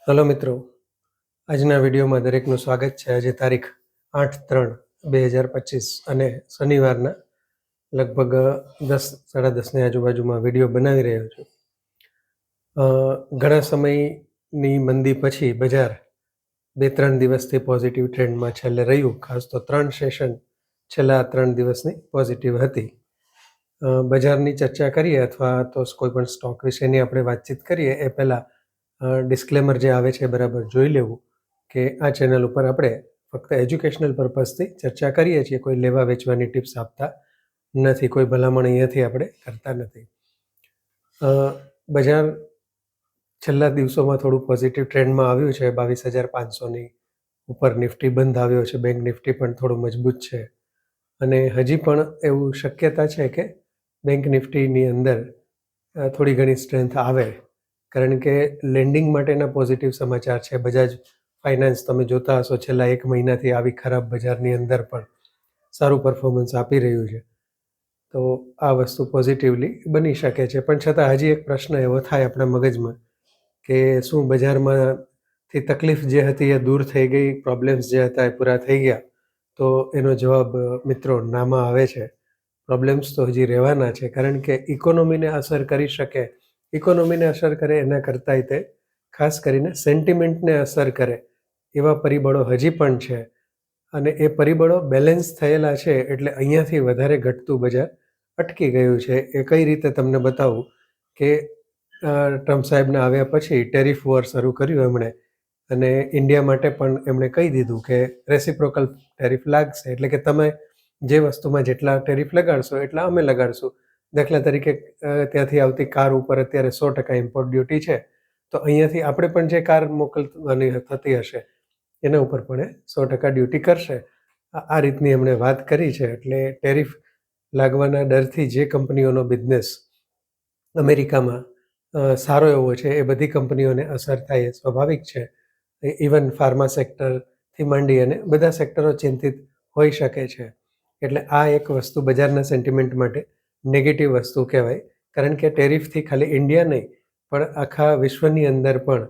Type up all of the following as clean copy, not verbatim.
Hello મિત્રો, આજના વિડીયોમાં દરેકનું સ્વાગત છે. આજે તારીખ 8/3/2025 અને શનિવારના લગભગ 10-10:30ની આજુબાજુમાં વિડીયો બનાવી રહ્યો છું. ઘણા સમયની મંદી પછી બજાર 2-3 દિવસથી પોઝિટિવ ટ્રેન્ડમાં છેલ્લે રહ્યું. ખાસ તો 3 સેશન છેલ્લા 3 દિવસની પોઝિટિવ હતી. બજારની ચર્ચા કરીએ અથવા તો કોઈ પણ સ્ટોક વિશેની આપણે વાતચીત કરીએ એ પહેલાં ડિસ્ક્લેમર જે આવે છે બરાબર જોઈ લેવું કે આ ચેનલ ઉપર આપણે ફક્ત એજ્યુકેશનલ પર્પઝથી ચર્ચા કરીએ છીએ, કોઈ લેવા વેચવાની ટિપ્સ આપતા નથી, કોઈ ભલામણ અહીંયાથી આપણે કરતા નથી. બજાર છેલ્લા દિવસોમાં થોડું પોઝિટિવ ટ્રેન્ડમાં આવ્યું છે. 22,500ની ઉપર નિફ્ટી બંધ આવ્યો છે. બેંક નિફ્ટી પણ થોડું મજબૂત છે અને હજી પણ એવું શક્યતા છે કે બેંક નિફ્ટીની અંદર થોડી ઘણી સ્ટ્રેન્થ આવે, કારણ કે લેન્ડિંગ માટેના પોઝિટિવ સમાચાર છે. બજાજ ફાઇનાન્સ તમે જોતા હશો છેલ્લા 1 મહિનાથી આવી ખરાબ બજારની અંદર પણ સારું પરફોર્મન્સ આપી રહ્યું છે. તો આ વસ્તુ પોઝિટિવલી બની શકે છે. પણ છતાં હજી એક પ્રશ્ન એવો થાય આપણા મગજમાં કે શું બજારમાંથી તકલીફ જે હતી એ દૂર થઈ ગઈ, પ્રોબ્લેમ્સ જે હતા એ પૂરા થઈ ગયા? તો એનો જવાબ મિત્રો નામાં આવે છે. પ્રોબ્લેમ્સ તો હજી રહેવાના છે, કારણ કે ઇકોનોમીને અસર કરી શકે, ઇકોનોમીને અસર કરે એના કરતાંય તે ખાસ કરીને સેન્ટિમેન્ટને અસર કરે એવા પરિબળો હજી પણ છે. અને એ પરિબળો બેલેન્સ થયેલા છે એટલે અહીંયાથી વધારે ઘટતું બજાર અટકી ગયું છે. એ કઈ રીતે તમને બતાવું કે ટ્રમ્પ સાહેબના આવ્યા પછી ટેરિફ વોર શરૂ કર્યું એમણે, અને ઇન્ડિયા માટે પણ એમણે કહી દીધું કે રેસિપ્રોકલ ટેરિફ લાગશે, એટલે કે તમે જે વસ્તુમાં જેટલા ટેરિફ લગાડશો એટલા અમે લગાડશું. દાખલા તરીકે ત્યાંથી આવતી કાર ઉપર અત્યારે 100% ઇમ્પોર્ટ ડ્યુટી છે, તો અહીંયાથી આપણે પણ જે કાર મોકલવાની થતી હશે એના ઉપર પણ એ 100% ડ્યુટી કરશે. આ રીતની એમણે વાત કરી છે. એટલે ટેરિફ લાગવાના ડરથી જે કંપનીઓનો બિઝનેસ અમેરિકામાં સારો એવો છે એ બધી કંપનીઓને અસર થાય એ સ્વાભાવિક છે. ઇવન ફાર્મા સેક્ટરથી માંડી અને બધા સેક્ટરો ચિંતિત હોઈ શકે છે. એટલે આ એક વસ્તુ બજારના સેન્ટિમેન્ટ માટે નેગેટિવ વસ્તુ કહેવાય, કારણ કે ટેરિફથી ખાલી ઇન્ડિયા નહીં પણ આખા વિશ્વની અંદર પણ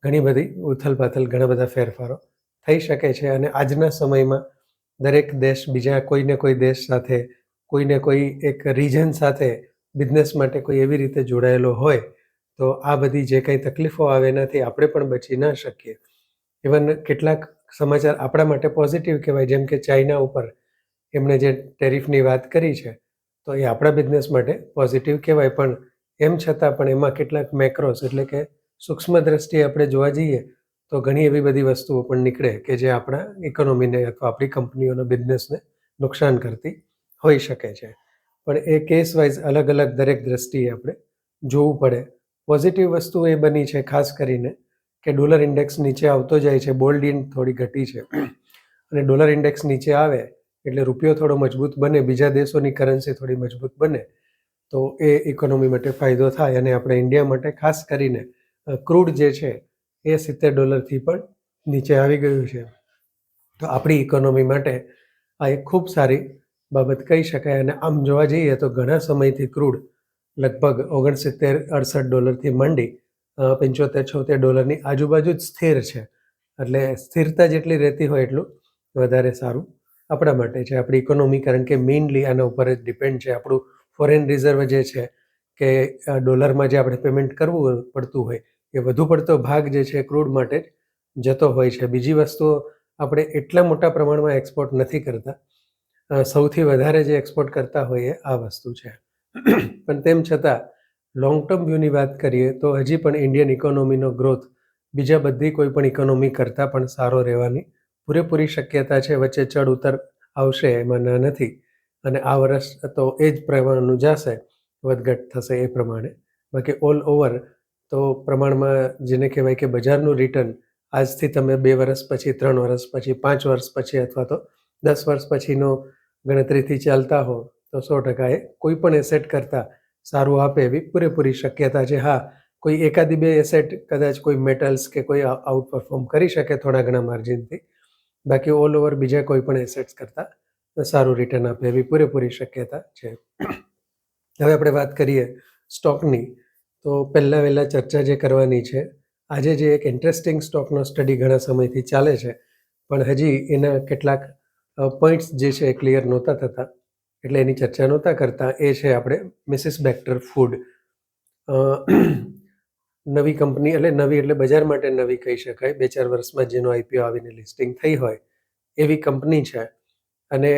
ઘણી બધી ઉથલપાથલ, ઘણા બધા ફેરફારો થઈ શકે છે. અને આજના સમયમાં દરેક દેશ બીજા કોઈને કોઈ દેશ સાથે, કોઈને કોઈ એક રિજન સાથે બિઝનેસ માટે કોઈ એવી રીતે જોડાયેલો હોય તો આ બધી જે કંઈ તકલીફો આવે એનાથી આપણે પણ બચી ના શકીએ. ઇવન કેટલાક સમાચાર આપણા માટે પોઝિટિવ કહેવાય, જેમ કે ચાઇના ઉપર એમણે જે ટેરિફની વાત કરી છે તો એ આપણા બિઝનેસ માટે પોઝિટિવ કહેવાય. પણ એમ છતાં પણ એમાં કેટલાક મેક્રોસ, એટલે કે સૂક્ષ્મ દ્રષ્ટિએ આપણે જોવા જઈએ તો ઘણી એવી બધી વસ્તુઓ પણ નીકળે કે જે આપણા ઇકોનોમીને અથવા આપણી કંપનીઓના બિઝનેસને નુકસાન કરતી હોઈ શકે છે. પણ એ કેસ વાઇઝ અલગ અલગ દરેક દ્રષ્ટિએ આપણે જોવું પડે. પોઝિટિવ વસ્તુ એ બની છે ખાસ કરીને કે ડોલર ઇન્ડેક્સ નીચે આવતો જાય છે. બોલ્ડ ઇન થોડી ઘટી છે અને ડોલર ઇન્ડેક્સ નીચે આવે એટલે રૂપિયો થોડો મજબૂત બને, બીજા દેશોની કરન્સી થોડી મજબૂત બને તો એ ઇકોનોમી માટે ફાયદો થાય. અને આપણે ઇન્ડિયા માટે ખાસ કરીને ક્રૂડ જે છે એ $70 પણ નીચે આવી ગયું છે. તો આપણી ઇકોનોમી માટે આ એક ખૂબ સારી બાબત કહી શકાય. અને આમ જોવા જઈએ તો ઘણા સમયથી ક્રૂડ લગભગ $69-68 માંડી $75-76 આજુબાજુ જ સ્થિર છે. એટલે સ્થિરતા જેટલી રહેતી હોય એટલું વધારે સારું આપણા માટે છે, આપણી ઇકોનોમી, કારણ કે મેઇનલી આના ઉપર જ ડિપેન્ડ છે. આપણું ફોરેન રિઝર્વ જે છે કે ડોલરમાં જે આપણે પેમેન્ટ કરવું પડતું હોય એ વધુ પડતો ભાગ જે છે ક્રૂડ માટે જતો હોય છે. બીજી વસ્તુઓ આપણે એટલા મોટા પ્રમાણમાં એક્સપોર્ટ નથી કરતા. સૌથી વધારે જે એક્સપોર્ટ કરતા હોઈએ આ વસ્તુ છે. પણ તેમ છતાં લોંગ ટર્મ વ્યૂની વાત કરીએ તો હજી પણ ઇન્ડિયન ઇકોનોમીનો ગ્રોથ બીજા બધી કોઈ પણ ઇકોનોમી કરતાં પણ સારો રહેવાની પૂરેપૂરી શક્યતા છે. વચ્ચે ચડ ઉતર આવશે, એમાં ના નથી. અને આ વર્ષ તો એ જ પ્રમાણનું જશે, વધઘટ થશે એ પ્રમાણે. બાકી ઓલ ઓવર તો પ્રમાણમાં જેને કહેવાય કે બજારનું રિટર્ન આજથી તમે 2 વર્ષ પછી, 3 વર્ષ પછી, 5 વર્ષ પછી અથવા તો 10 વર્ષ પછીનો ગણતરીથી ચાલતા હો તો 100% એ કોઈ પણ એસેટ કરતાં સારું આપે એવી પૂરેપૂરી શક્યતા છે. હા, કોઈ એકાદી બે એસેટ કદાચ કોઈ મેટલ્સ કે કોઈ આઉટ પરફોર્મ કરી શકે થોડા ઘણા માર્જિનથી, બાકી ઓલ ઓવર બીજા કોઈ પણ એસેટ્સ કરતાં સારું રિટર્ન આપે એવી પૂરેપૂરી શક્યતા છે. હવે આપણે વાત કરીએ સ્ટોકની, તો પહેલાં વહેલા ચર્ચા જે કરવાની છે આજે જે એક ઇન્ટરેસ્ટિંગ સ્ટોકનો સ્ટડી ઘણા સમયથી ચાલે છે, પણ હજી એના કેટલાક પોઈન્ટ્સ જે છે એ ક્લિયર નહોતા થતા, એટલે એની ચર્ચા નહોતા કરતા. એ છે આપણે મિસિસ બેક્ટર ફૂડ. નવી કંપની, એટલે નવી એટલે બજાર માટે નવી કહી શકાય. 2-4 વર્ષમાં જેનો આઈપીઓ આવીને લિસ્ટિંગ થઈ હોય એવી કંપની છે. અને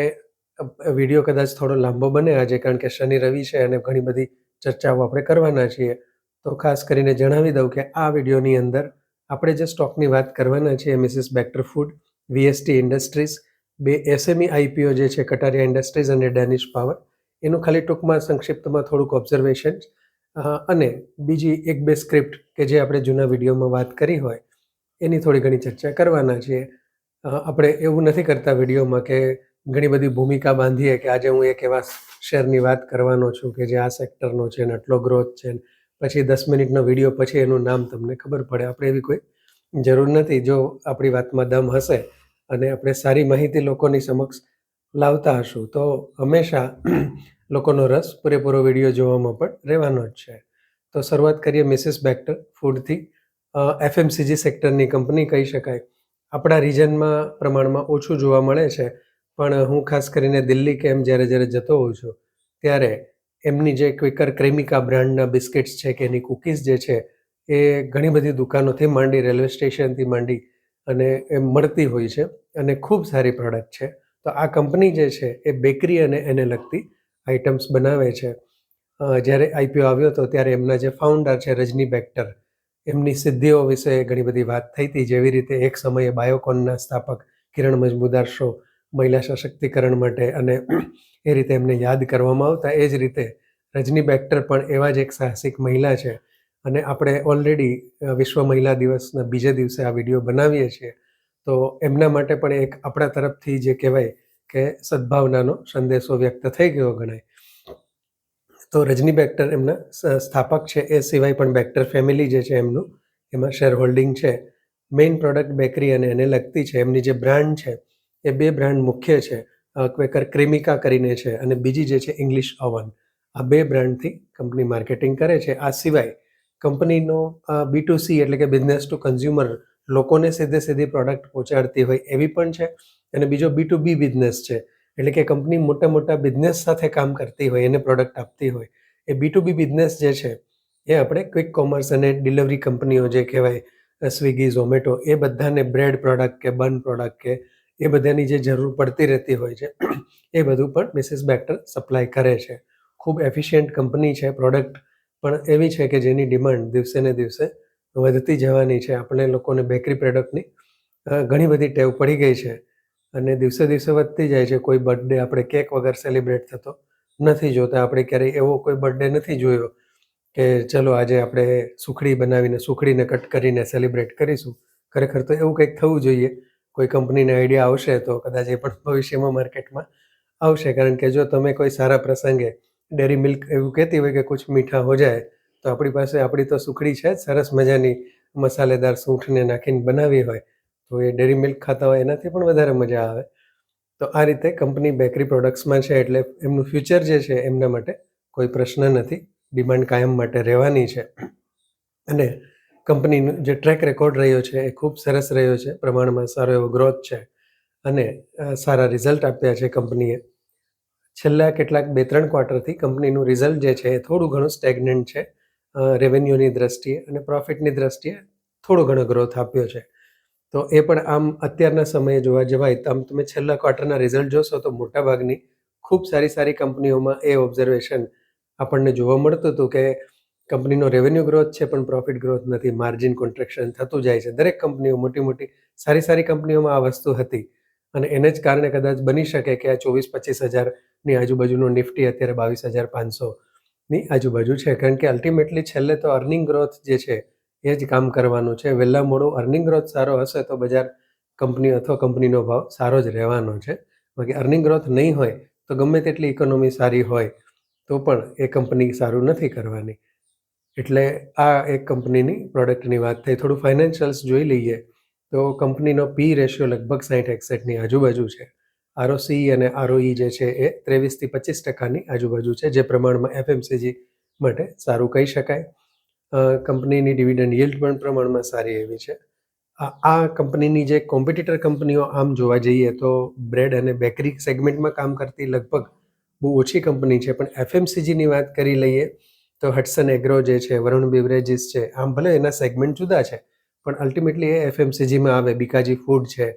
વિડીયો કદાચ થોડો લાંબો બને આજે, કારણ કે શનિ રવિ છે અને ઘણી બધી ચર્ચાઓ આપણે કરવાના છીએ. તો ખાસ કરીને જણાવી દઉં કે આ વિડીયોની અંદર આપણે જે સ્ટોકની વાત કરવાના છીએ, મિસિસ બેક્ટર ફૂડ, વીએસટી ઇન્ડસ્ટ્રીઝ, બે એસએમઈ આઈપીઓ જે છે, કટારિયા ઇન્ડસ્ટ્રીઝ અને ડેનિશ પાવર, એનું ખાલી ટૂંકમાં સંક્ષિપ્તમાં થોડુંક ઓબ્ઝર્વેશન, અને બીજી 1-2 સ્ક્રિપ્ટ કે જે આપણે જૂના વિડીયોમાં વાત કરી હોય એની થોડી ઘણી ચર્ચા કરવાના છીએ. આપણે એવું નથી કરતા વિડીયોમાં કે ઘણી બધી ભૂમિકા બાંધીએ કે આજે હું એક એવા શેરની વાત કરવાનો છું કે જે આ સેક્ટરનો છે ને આટલો ગ્રોથ છે, ને પછી 10 મિનિટનો વિડીયો પછી એનું નામ તમને ખબર પડે. આપણે એવી કોઈ જરૂર નથી. જો આપણી વાતમાં દમ હશે અને આપણે સારી માહિતી લોકોની સમક્ષ લાવતા હશું તો હંમેશા લોકોનો રસ પૂરેપૂરો વિડીયો જોવામાં પણ રહેવાનો જ છે. તો શરૂઆત કરીએ મિસિસ બેક્ટર ફૂડથી. એફએમસીજી સેક્ટરની કંપની કહી શકાય. આપણા રિજનમાં પ્રમાણમાં ઓછું જોવા મળે છે, પણ હું ખાસ કરીને દિલ્હી કે એમ જ્યારે જતો હોઉં છું ત્યારે એમની જે ક્વિકર ક્રેમિકા બ્રાન્ડના બિસ્કિટ્સ છે કે એની કૂકીઝ જે છે એ ઘણી બધી દુકાનોથી માંડી, રેલવે સ્ટેશનથી માંડી અને એ મળતી હોય છે અને ખૂબ સારી પ્રોડક્ટ છે. તો આ કંપની જે છે એ બેકરી અને એને લગતી આઇટમ્સ બનાવે છે. જ્યારે આઈપીઓ આવ્યો હતો ત્યારે એમના જે ફાઉન્ડર છે રજની બેક્ટર, એમની સિદ્ધિઓ વિશે ઘણી બધી વાત થઈ હતી. જેવી રીતે એક સમયે બાયોકોનના સ્થાપક કિરણ મજમુદાર શો મહિલા સશક્તિકરણ માટે, અને એ રીતે એમને યાદ કરવામાં આવતા. એ જ રીતે રજની બેક્ટર પણ એવા જ એક સાહસિક મહિલા છે. અને આપણે ઓલરેડી વિશ્વ મહિલા દિવસના બીજે દિવસે આ વિડીયો બનાવીએ છીએ, તો એમના માટે પણ એક આપણા તરફથી જે કહેવાય કે સદ્ભાવનાનો સંદેશો વ્યક્ત થઈ ગયો ગણાય. તો રજની બેક્ટર એમના સ્થાપક છે. એ સિવાય પણ બેક્ટર ફેમિલી જે છે એમનું, એમાં શેર હોલ્ડિંગ છે. મેઇન પ્રોડક્ટ બેકરી અને એને લગતી છે. એમની જે બ્રાન્ડ છે એ 2 બ્રાન્ડ મુખ્ય છે. ક્વેકર ક્રેમિકા કરીને છે અને બીજી જે છે ઇંગ્લિશ ઓવન. આ 2 બ્રાન્ડથી કંપની માર્કેટિંગ કરે છે. આ સિવાય કંપનીનો B2C એટલે કે બિઝનેસ ટુ કન્ઝ્યુમર, લોકોને સીધી પ્રોડક્ટ પહોંચાડતી હોય એવી પણ છે. અને બીજો B2B બિઝનેસ છે, એટલે કે કંપની મોટા બિઝનેસ સાથે કામ કરતી હોય, એને પ્રોડક્ટ આપતી હોય. એ B2B બિઝનેસ જે છે એ આપણે ક્વિક કોમર્સ અને ડિલિવરી કંપનીઓ જે કહેવાય, સ્વિગી, ઝોમેટો, એ બધાને બ્રેડ પ્રોડક્ટ કે બન પ્રોડક્ટ કે એ બધાની જે જરૂર પડતી રહેતી હોય છે એ બધું પણ મિસિસ બેક્ટર સપ્લાય કરે છે. ખૂબ એફિશિયન્ટ કંપની છે. પ્રોડક્ટ પણ એવી છે કે જેની ડિમાન્ડ દિવસે ને દિવસે વધતી જવાની છે. આપણે લોકોને બેકરી પ્રોડક્ટની ઘણી બધી ટેવ પડી ગઈ છે અને દિવસે વધતી જાય છે. કોઈ બર્થડે આપણે કેક વગર સેલિબ્રેટ થતો નથી જોતા. આપણે ક્યારેય એવો કોઈ બર્થડે નથી જોયો કે ચલો આજે આપણે સુખડી બનાવીને સુખડીને કટ કરીને સેલિબ્રેટ કરીશું. ખરેખર તો એવું કંઈક થવું જોઈએ. કોઈ કંપનીને આઈડિયા આવશે તો કદાચ એ પણ ભવિષ્યમાં માર્કેટમાં આવશે. કારણ કે જો તમે કોઈ સારા પ્રસંગે ડેરી મિલ્ક એવું કહેતી હોય કે કુછ મીઠા હો જાય, તો આપણી પાસે આપણી તો સુખડી છે જ સરસ મજાની, મસાલેદાર સૂંઠને નાખીને બનાવી હોય, તો એ ડેરી મિલ્ક ખાતા હોય એનાથી પણ વધારે મજા આવે. તો આ રીતે કંપની બેકરી પ્રોડક્ટ્સમાં છે, એટલે એમનું ફ્યુચર જે છે એમના માટે કોઈ પ્રશ્ન નથી. ડિમાન્ડ કાયમ માટે રહેવાની છે. અને કંપનીનો જે ટ્રેક રેકોર્ડ રહ્યો છે એ ખૂબ સરસ રહ્યો છે. પ્રમાણમાં સારો એવો ગ્રોથ છે અને સારા રિઝલ્ટ આપ્યા છે કંપનીએ. છેલ્લા કેટલાક 2-3 ક્વાર્ટરથી કંપનીનું રિઝલ્ટ જે છે એ થોડું ઘણું સ્ટેગ્નન્ટ છે. રેવન્યુની દ્રષ્ટિએ અને પ્રોફિટની દ્રષ્ટિએ થોડો ઘણો ગ્રોથ આપ્યો છે. તો એ પણ આમ અત્યારના સમયે જોવા જવાય તો આમ તમે છેલ્લા ક્વાર્ટરના રિઝલ્ટ જોશો તો મોટાભાગની ખૂબ સારી કંપનીઓમાં એ ઓબ્ઝર્વેશન આપણને જોવા મળતું હતું કે કંપનીનો રેવન્યુ ગ્રોથ છે પણ પ્રોફિટ ગ્રોથ નથી, માર્જિન કોન્ટ્રેક્શન થતું જાય છે. દરેક કંપનીઓ, મોટી સારી કંપનીઓમાં આ વસ્તુ હતી. અને એને જ કારણે કદાચ બની શકે કે આ 24-25 હજારની આજુબાજુનો નિફ્ટી અત્યારે 22,500ની આજુબાજુ છે. કારણ કે અલ્ટિમેટલી છેલ્લે તો અર્નિંગ ગ્રોથ જે છે એ જ કામ કરવાનું છે. વહેલા મોડું અર્નિંગ ગ્રોથ સારો હશે તો બજાર કંપની અથવા કંપનીનો ભાવ સારો જ રહેવાનો છે. બાકી અર્નિંગ ગ્રોથ નહીં હોય તો ગમે તેટલી ઇકોનોમી સારી હોય તો પણ એ કંપની સારું નથી કરવાની. એટલે આ એક કંપનીની પ્રોડક્ટની વાત થઈ. થોડું ફાઇનાન્શિયલ્સ જોઈ લઈએ તો કંપનીનો પી રેશિયો લગભગ 60-61ની આજુબાજુ છે. આરઓસી અને આરઓઈ જે છે એ 23-25% આજુબાજુ છે, જે પ્રમાણમાં એફએમસીજી માટે સારું કહી શકાય. કંપનીની ડિવિડન્ડ યીલ્ડ પણ પ્રમાણમાં સારી એવી છે. આ કંપનીની જે કોમ્પિટિટર કંપનીઓ આમ જોવા જઈએ તો બ્રેડ અને બેકરી સેગમેન્ટમાં કામ કરતી લગભગ બહુ ઓછી કંપની છે, પણ એફએમસીજીની વાત કરી લઈએ તો હડસન એગ્રો જે છે, વરુણ બેવરેજીસ છે, આમ ભલે એના સેગમેન્ટ જુદા છે પણ અલ્ટિમેટલી એ એફએમસીજીમાં આવે. બીકાજી ફૂડ છે,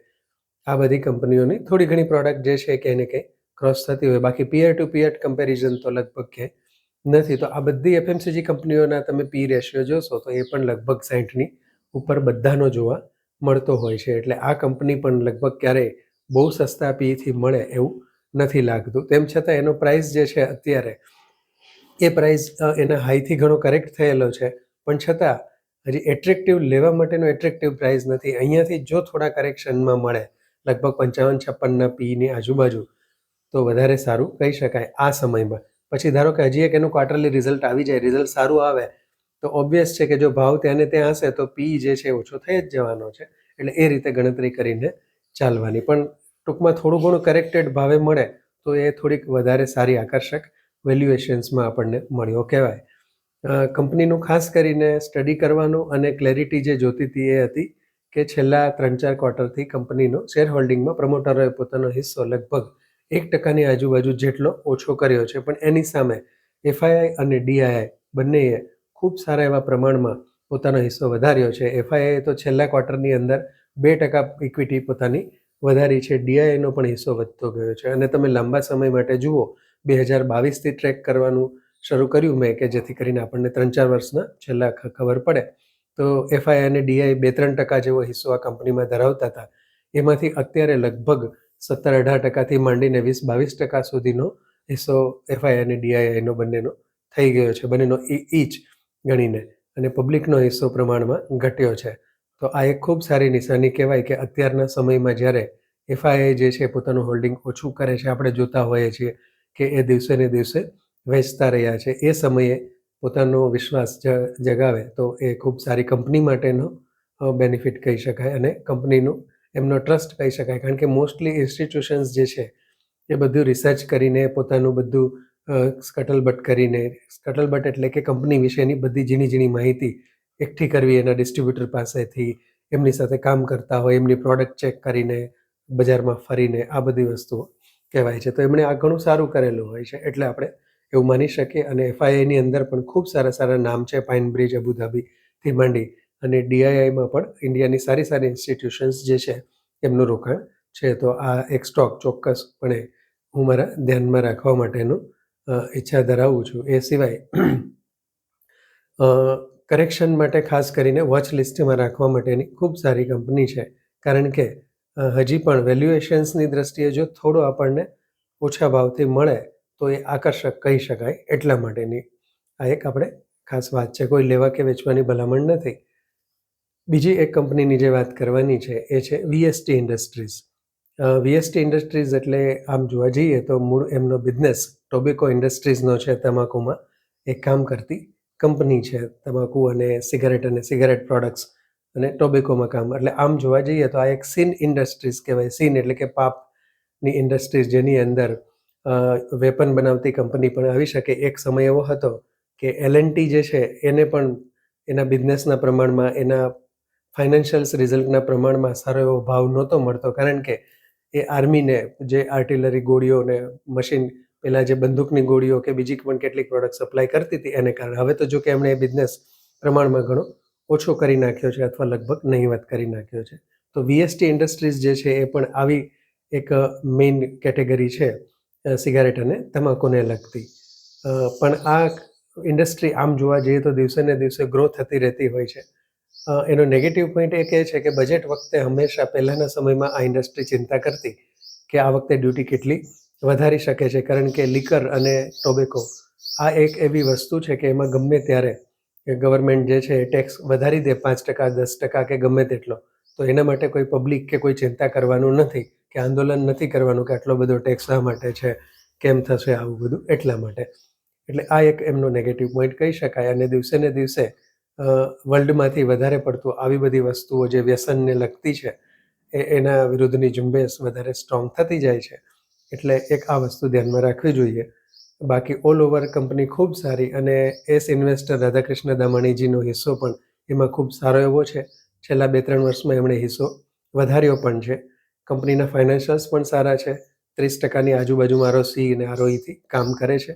આ બધી કંપનીઓની થોડી ઘણી પ્રોડક્ટ જે છે કે એને કંઈ ક્રોસ થતી હોય, બાકી પિયર ટુ પિયર કમ્પેરિઝન તો લગભગ ક્યાંય નથી. તો આ બધી એફએમસીજી કંપનીઓના તમે પી રેશિયો જોશો તો એ પણ લગભગ 60ની ઉપર બધાનો જોવા મળતો હોય છે. એટલે આ કંપની પણ લગભગ ક્યારેય બહુ સસ્તા પીથી મળે એવું નથી લાગતું. તેમ છતાં એનો પ્રાઇસ જે છે અત્યારે એ પ્રાઇસ એના હાઈથી ઘણો કરેક્ટ થયેલો છે, પણ છતાં હજી એટ્રેક્ટિવ લેવા માટેનો એટ્રેક્ટિવ પ્રાઇસ નથી. અહીંયાથી જો થોડા કરેક્શનમાં મળે લગભગ 55-56ના પીની આજુબાજુ તો વધારે સારું કહી શકાય આ સમયમાં. પછી ધારો કે હજી એક એનું ક્વાર્ટરલી રિઝલ્ટ આવી જાય, રિઝલ્ટ સારું આવે તો ઓબ્વિયસ છે કે જો ભાવ ત્યાં ને ત્યાં હશે તો પી જે છે ઓછો થઈ જ જવાનો છે. એટલે એ રીતે ગણતરી કરીને ચાલવાની. પણ ટૂંકમાં થોડું ઘણું કરેક્ટેડ ભાવે મળે તો એ થોડીક વધારે સારી આકર્ષક વેલ્યુએશન્સમાં આપણને મળ્યો કહેવાય. કંપનીનું ખાસ કરીને સ્ટડી કરવાનું અને ક્લેરિટી જે જોતી હતી એ હતી કે છેલ્લા 3-4 ક્વાર્ટરથી કંપનીનો શેર હોલ્ડિંગમાં પ્રમોટરોએ પોતાનો હિસ્સો લગભગ 1%ની આજુબાજુ જેટલો ઓછો કર્યો છે, પણ એની સામે એફઆઈઆઈ અને ડીઆઈઆઈ બંનેએ ખૂબ સારા એવા પ્રમાણમાં પોતાનો હિસ્સો વધાર્યો છે. એફઆઈઆઈએ તો છેલ્લા ક્વાર્ટરની અંદર 2% ઇક્વિટી પોતાની વધારી છે. ડીઆઈઆઈનો પણ હિસ્સો વધતો ગયો છે. અને તમે લાંબા સમય માટે જુઓ, 2022થી ટ્રેક કરવાનું શરૂ કર્યું મેં, કે જેથી કરીને આપણને 3-4 વર્ષના છેલ્લા ખબર પડે તો એફઆઈઆઈ અને ડીઆઈ 2-3% જેવો હિસ્સો આ કંપનીમાં ધરાવતા હતા. એમાંથી અત્યારે લગભગ 17-18%થી માંડીને 20-22% સુધીનો હિસ્સો એફઆઈઆઈ અને ડીઆઈઆઈનો બંનેનો થઈ ગયો છે, બંનેનો ઈચ ગણીને. અને પબ્લિકનો હિસ્સો પ્રમાણમાં ઘટ્યો છે. તો આ એક ખૂબ સારી નિશાની કહેવાય કે અત્યારના સમયમાં જ્યારે એફઆઈઆઈ જે છે પોતાનું હોલ્ડિંગ ઓછું કરે છે, આપણે જોતા હોઈએ છીએ કે એ દિવસે ને દિવસે વેચતા રહ્યા છે, એ સમયે પોતાનો વિશ્વાસ જગાવે તો એ ખૂબ સારી કંપની માટેનો બેનિફિટ કહી શકાય અને કંપનીનું એમનો ટ્રસ્ટ કહી શકાય. કારણ કે મોસ્ટલી ઇન્સ્ટિટ્યુશન્સ જે છે એ બધું રિસર્ચ કરીને પોતાનું બધું સ્કટલબટ કરીને, સ્કટલબટ એટલે કે કંપની વિશેની બધી ઝીણી માહિતી એકઠી કરવી એના ડિસ્ટ્રીબ્યુટર પાસેથી, એમની સાથે કામ કરતા હોય, એમની પ્રોડક્ટ ચેક કરીને, બજારમાં ફરીને, આ બધી વસ્તુઓ કહેવાય છે. તો એમણે આ ઘણું સારું કરેલું હોય છે, એટલે આપણે એવું માની શકીએ. અને એફઆઈઆઈની અંદર પણ ખૂબ સારા નામ છે, પાઇન બ્રિજ, અબુધાબીથી માંડી, અને ડીઆઈઆઈમાં પણ ઇન્ડિયાની સારી ઇન્સ્ટિટ્યુશન્સ જે છે એમનું રોકાણ છે. તો આ એક સ્ટોક ચોક્કસપણે હું મારા ધ્યાનમાં રાખવા માટેનું ઈચ્છા ધરાવું છું. એ સિવાય કરેક્શન માટે ખાસ કરીને વોચ લિસ્ટમાં રાખવા માટેની ખૂબ સારી કંપની છે. કારણ કે હજી પણ વેલ્યુએશન્સની દ્રષ્ટિએ જો થોડો આપણને ઓછા ભાવથી મળે તો એ આકર્ષક કહી શકાય, એટલા માટેની આ એક આપણે ખાસ વાત છે. કોઈ લેવા કે વેચવાની ભલામણ નથી. બીજી એક કંપનીની જે વાત કરવાની છે એ છે વીએસટી ઇન્ડસ્ટ્રીઝ. વીએસટી ઇન્ડસ્ટ્રીઝ એટલે આમ જોવા જઈએ તો મૂળ એમનો બિઝનેસ ટોબેકો ઇન્ડસ્ટ્રીઝનો છે. તમાકુમાં એક કામ કરતી કંપની છે, તમાકુ અને સિગારેટ પ્રોડક્ટ્સ અને ટોબેકોમાં કામ. એટલે આમ જોવા જઈએ તો આ એક સીન ઇન્ડસ્ટ્રીઝ કહેવાય. સીન એટલે કે પાપની ઇન્ડસ્ટ્રીઝ, જેની અંદર વેપન બનાવતી કંપની પણ આવી શકે. એક સમય એવો હતો કે એલએનટી જે છે એને પણ એના બિઝનેસના પ્રમાણમાં, એના ફાઇનાન્શિયલ્સ રિઝલ્ટના પ્રમાણમાં સારો એવો ભાવ નહોતો મળતો, કારણ કે એ આર્મીને જે આર્ટિલરી ગોળીઓ ને મશીન, પહેલાં જે બંદૂકની ગોળીઓ કે બીજી પણ કેટલીક પ્રોડક્ટ સપ્લાય કરતી હતી એને કારણે. હવે તો જો કે એમણે એ બિઝનેસ પ્રમાણમાં ઘણો ઓછો કરી નાખ્યો છે, અથવા લગભગ નહીવત કરી નાખ્યો છે. તો વીએસટી ઇન્ડસ્ટ્રીઝ જે છે એ પણ આવી એક મેઇન કેટેગરી છે સિગારેટ અને તમાકુને લગતી. પણ આ ઇન્ડસ્ટ્રી આમ જોવા જઈએ તો દિવસે ને દિવસે ગ્રો થતી રહેતી હોય છે. એનો નેગેટિવ પોઈન્ટ એક એ છે કે બજેટ વખતે હંમેશા પહેલાંના સમયમાં આ ઇન્ડસ્ટ્રી ચિંતા કરતી કે આ વખતે ડ્યુટી કેટલી વધારી શકે છે, કારણ કે લિકર અને ટોબેકો આ એક એવી વસ્તુ છે કે એમાં ગમે ત્યારે ગવર્મેન્ટ જે છે એ ટેક્સ વધારી દે 5%, 10% કે ગમે તેટલો. તો એના માટે કોઈ પબ્લિક કે કોઈ ચિંતા કરવાનું નથી, કે આંદોલન નથી કરવાનું કે આટલો બધો ટેક્સ શા માટે છે, કેમ થશે આવું બધું, એટલા માટે. એટલે આ એક એમનો નેગેટિવ પોઈન્ટ કહી શકાય. અને દિવસે ને દિવસે વર્લ્ડમાંથી વધારે પડતું આવી બધી વસ્તુઓ જે વ્યસનને લગતી છે એના વિરુદ્ધની ઝુંબેશ વધારે સ્ટ્રોંગ થતી જાય છે. એટલે એક આ વસ્તુ ધ્યાનમાં રાખવી જોઈએ. બાકી ઓલ ઓવર કંપની ખૂબ સારી, અને એસ ઇન્વેસ્ટર રાધાકૃષ્ણ દામાણીજીનો હિસ્સો પણ એમાં ખૂબ સારો એવો છે. છેલ્લા 2-3 વર્ષમાં એમણે હિસ્સો વધાર્યો પણ છે. કંપનીના ફાઇનાન્શિયલ્સ પણ સારા છે. 30%ની આજુબાજુમાં ROCE અને ROEથી કામ કરે છે.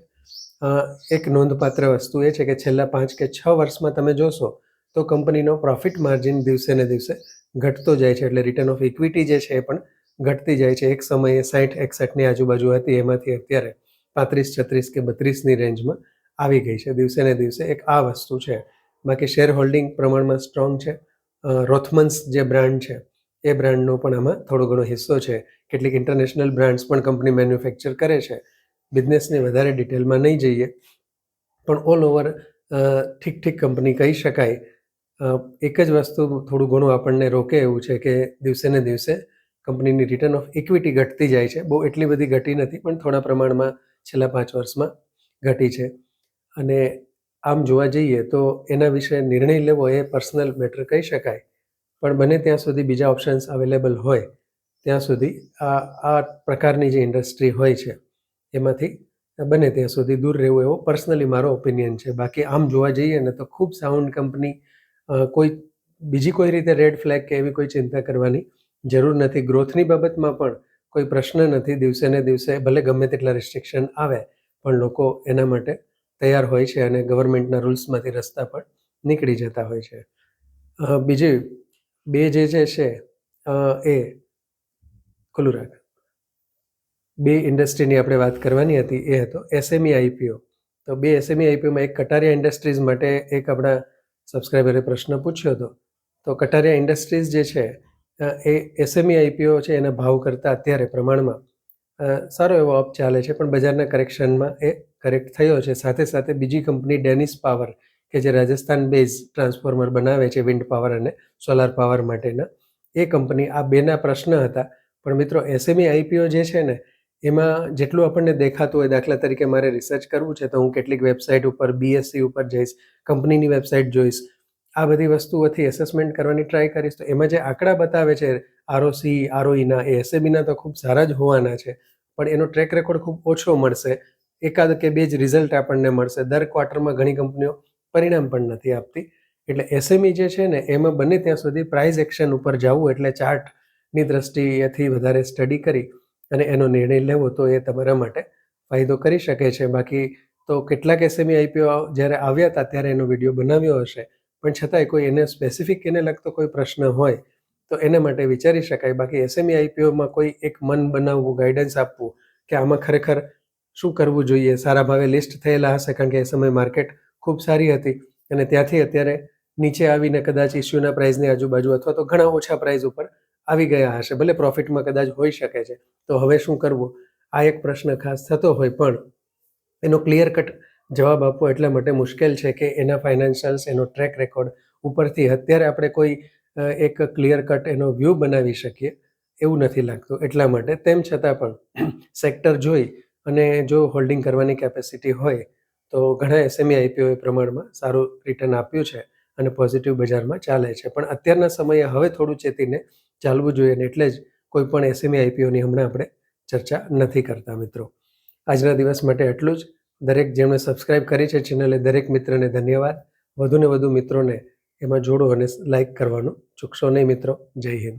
એક નોંધપાત્ર વસ્તુ એ છે કે છેલ્લા 5 કે 6 વર્ષમાં તમે જોશો તો કંપનીનો પ્રોફિટ માર્જિન દિવસે ને દિવસે ઘટતો જાય છે. એટલે રિટર્ન ઓફ ઇક્વિટી જે છે એ પણ ઘટતી જાય છે. એક સમયે 60-61ની આજુબાજુ હતી, એમાંથી અત્યારે 35-36 કે 32ની રેન્જમાં આવી ગઈ છે દિવસે ને દિવસે. એક આ વસ્તુ છે. બાકી શેર હોલ્ડિંગ પ્રમાણમાં સ્ટ્રોંગ છે. રોથમન્સ જે બ્રાન્ડ છે એ બ્રાન્ડનો પણ આમાં થોડો ઘણો હિસ્સો છે. કેટલીક ઇન્ટરનેશનલ બ્રાન્ડ્સ પણ કંપની મેન્યુફેક્ચર કરે છે. બિઝનેસની વધારે ડિટેલમાં નહીં જઈએ, પણ ઓલ ઓવર ઠીક કંપની કહી શકાય. એક જ વસ્તુ થોડું ઘણું આપણને રોકે એવું છે કે દિવસે ને દિવસે કંપનીની રિટર્ન ઓફ ઇક્વિટી ઘટતી જાય છે. બહુ એટલી બધી ઘટી નથી, પણ થોડા પ્રમાણમાં છેલ્લા 5 વર્ષમાં ઘટી છે. અને આમ જોવા જઈએ તો એના વિશે નિર્ણય લેવો એ પર્સનલ મેટર કહી શકાય. પણ બને ત્યાં સુધી બીજા ઓપ્શન્સ અવેલેબલ હોય ત્યાં સુધી આ પ્રકારની જે ઇન્ડસ્ટ્રી હોય છે એમાંથી બને ત્યાં સુધી દૂર રહેવું, એવો પર્સનલી મારો ઓપિનિયન છે. બાકી આમ જોવા જઈએ ને તો ખૂબ સાઉન્ડ કંપની, બીજી કોઈ રીતે રેડ ફ્લેગ કે એવી કોઈ ચિંતા કરવાની જરૂર નથી. ગ્રોથની બાબતમાં પણ કોઈ પ્રશ્ન નથી. દિવસે ને દિવસે ભલે ગમે તેટલા રિસ્ટ્રિક્શન આવે પણ લોકો એના માટે તૈયાર હોય છે, અને ગવર્મેન્ટના રૂલ્સમાંથી રસ્તા પણ નીકળી જતા હોય છે. બીજી બે જે છે એ ખુલ્લું રાખ. બે ઇન્ડસ્ટ્રીની આપણે વાત કરવાની હતી, એ હતો SME IPO. તો બે SME IPOમાં એક કટારિયા ઇન્ડસ્ટ્રીઝ માટે એક આપણા સબસ્ક્રાઈબરે પ્રશ્ન પૂછ્યો હતો. તો કટારિયા ઇન્ડસ્ટ્રીઝ જે છે એ SME IPO છે, એના ભાવ કરતાં અત્યારે પ્રમાણમાં સારો એવો અપ ચાલે છે, પણ બજારના કરેક્શનમાં એ કરેક્ટ થયો છે. સાથે સાથે બીજી કંપની ડેનિસ પાવર, કે જે રાજસ્થાન બેઝ ટ્રાન્સફોર્મર બનાવે છે વિન્ડ પાવર અને સોલાર પાવર માટેના, એ કંપની, આ બેના પ્રશ્ન હતા. પણ મિત્રો, SME IPO જે છે ને એમાં જેટલું આપણને દેખાતું હોય, દાખલા તરીકે મારે રિસર્ચ કરવું છે તો હું કેટલીક વેબસાઇટ ઉપર, BSE ઉપર જઈશ, કંપનીની વેબસાઇટ જોઈશ, આ બધી વસ્તુઓથી એસેસમેન્ટ કરવાની ટ્રાય કરીશ. તો એમાં જે આંકડા બતાવે છે ROCE, ROEના, એ SMEના તો ખૂબ સારા જ હોવાના છે, પણ એનો ટ્રેક રેકોર્ડ ખૂબ ઓછો મળશે. એકાદ કે બે જ રિઝલ્ટ આપણને મળશે. દર ક્વાર્ટરમાં ઘણી કંપનીઓ પરિણામ પણ નથી આપતી. એટલે SME જે છે ને એમાં બને ત્યાં સુધી પ્રાઇસ એક્શન ઉપર જવું, એટલે ચાર્ટની દ્રષ્ટિએથી વધારે સ્ટડી કરી અને એનો નિર્ણય લેવો, તો એ તમારા માટે ફાયદો કરી શકે છે. બાકી તો કેટલાક SME IPO જ્યારે આવ્યા હતા ત્યારે એનો વિડીયો બનાવ્યો હશે, પણ છતાંય કોઈ એને સ્પેસિફિક એને લગતો કોઈ પ્રશ્ન હોય તો એના માટે વિચારી શકાય. બાકી SME IPOમાં કોઈ એક મન બનાવવું, ગાઈડન્સ આપવું કે આમાં ખરેખર શું કરવું જોઈએ. સારા ભાવે લિસ્ટ થયેલા હશે, કારણ કે એ સમયે માર્કેટ ખૂબ સારી હતી, અને ત્યાંથી અત્યારે નીચે આવીને કદાચ ઇસ્યુના પ્રાઇસની આજુબાજુ અથવા તો ઘણા ઓછા પ્રાઇસ ઉપર આવી ગયા હશે. ભલે પ્રોફિટમાં કદાચ હોઈ શકે છે. તો હવે શું કરવું, આ એક પ્રશ્ન ખાસ થતો હોય, પણ એનો ક્લિયર કટ જવાબ આપવો એટલા માટે મુશ્કેલ છે કે એના ફાઇનાન્શિયલ્સ, એનો ટ્રેક રેકોર્ડ ઉપરથી અત્યારે આપણે કોઈ એક ક્લિયર કટ એનો વ્યૂ બનાવી શકીએ એવું નથી લાગતું. એટલા માટે તેમ છતાં પણ સેક્ટર જોઈ અને જો હોલ્ડિંગ કરવાની કેપેસિટી હોય તો ઘણા SME IPO એ પ્રમાણમાં સારું રિટર્ન આપ્યું છે અને પોઝિટિવ બજારમાં ચાલે છે. પણ અત્યારના સમયે હવે થોડું ચેતીને ચાલવું જોઈએ, ને એટલે જ કોઈ પણ SME IPOની હમણાં આપણે ચર્ચા નથી કરતા. મિત્રો, આજના દિવસ માટે એટલું જ. દરેક જેમણે સબસ્ક્રાઇબ કરી છે ચેનલે, દરેક મિત્રને ધન્યવાદ. વધુને વધુ મિત્રોને એમાં જોડો અને લાઈક કરવાનું ચૂકશો નહીં મિત્રો. જય હિન્દ.